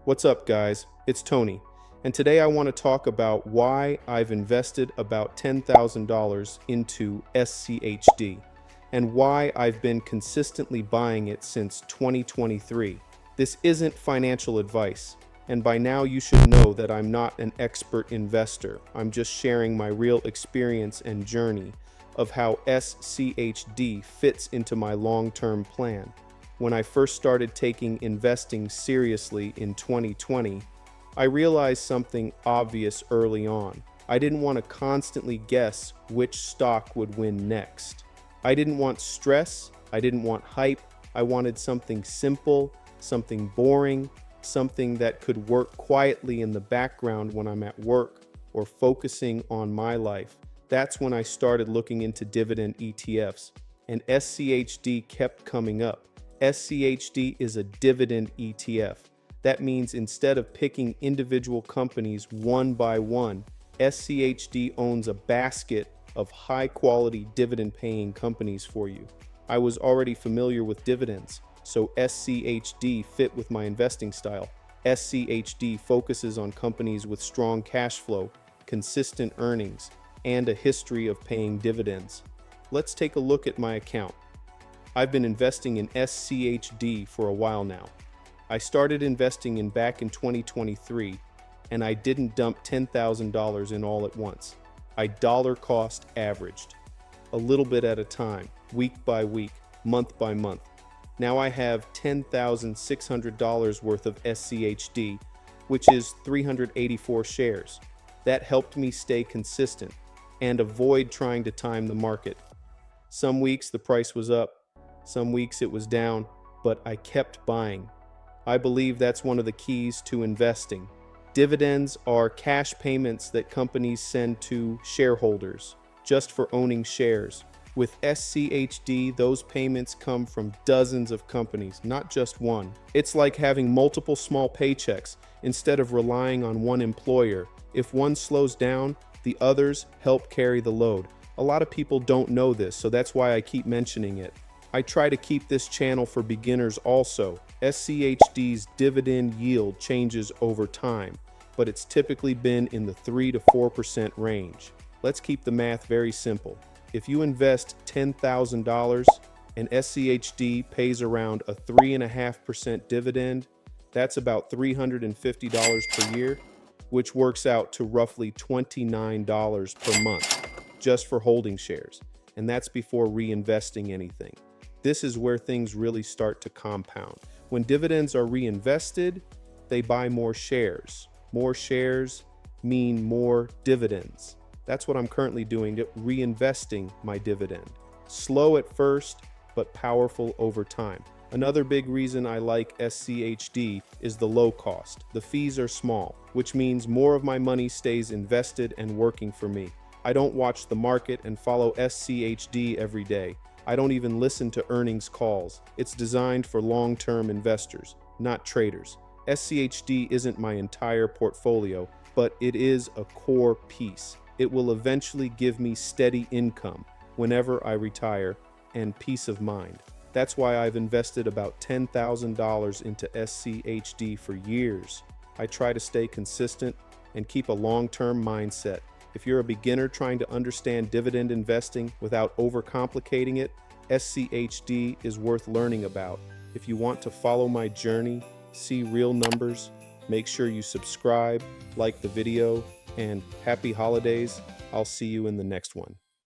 What's up, guys? It's Tony, and today I want to talk about why I've invested about $10,000 into SCHD and why I've been consistently buying it since 2023. This isn't financial advice, and by now you should know that I'm not an expert investor. I'm just sharing my real experience and journey of how SCHD fits into my long-term plan. When I first started taking investing seriously in 2020, I realized something obvious early on. I didn't want to constantly guess which stock would win next. I didn't want stress, I didn't want hype, I wanted something simple, something boring, something that could work quietly in the background when I'm at work or focusing on my life. That's when I started looking into dividend ETFs, and SCHD kept coming up. SCHD is a dividend ETF. That means instead of picking individual companies one by one, SCHD owns a basket of high-quality dividend-paying companies for you. I was already familiar with dividends, so SCHD fit with my investing style. SCHD focuses on companies with strong cash flow, consistent earnings, and a history of paying dividends. Let's take a look at my account. I've been investing in SCHD for a while now. I started investing back in 2023, and I didn't dump $10,000 in all at once. I dollar cost averaged, a little bit at a time, week by week, month by month. Now I have $10,600 worth of SCHD, which is 384 shares. That helped me stay consistent and avoid trying to time the market. Some weeks the price was up, some weeks it was down, but I kept buying. I believe that's one of the keys to investing. Dividends are cash payments that companies send to shareholders just for owning shares. With SCHD, those payments come from dozens of companies, not just one. It's like having multiple small paychecks instead of relying on one employer. If one slows down, the others help carry the load. A lot of people don't know this, so that's why I keep mentioning it. I try to keep this channel for beginners also. SCHD's dividend yield changes over time, but it's typically been in the 3 to 4% range. Let's keep the math very simple. If you invest $10,000 and SCHD pays around a 3.5% dividend, that's about $350 per year, which works out to roughly $29 per month just for holding shares, and that's before reinvesting anything. This is where things really start to compound. When dividends are reinvested, they buy more shares. More shares mean more dividends. That's what I'm currently doing, reinvesting my dividend. Slow at first, but powerful over time. Another big reason I like SCHD is the low cost. The fees are small, which means more of my money stays invested and working for me. I don't watch the market and follow SCHD every day. I don't even listen to earnings calls. It's designed for long-term investors, not traders. SCHD isn't my entire portfolio, but it is a core piece. It will eventually give me steady income whenever I retire and peace of mind. That's why I've invested about $10,000 into SCHD for years. I try to stay consistent and keep a long-term mindset. If you're a beginner trying to understand dividend investing without overcomplicating it, SCHD is worth learning about. If you want to follow my journey, see real numbers, make sure you subscribe, like the video, and happy holidays. I'll see you in the next one.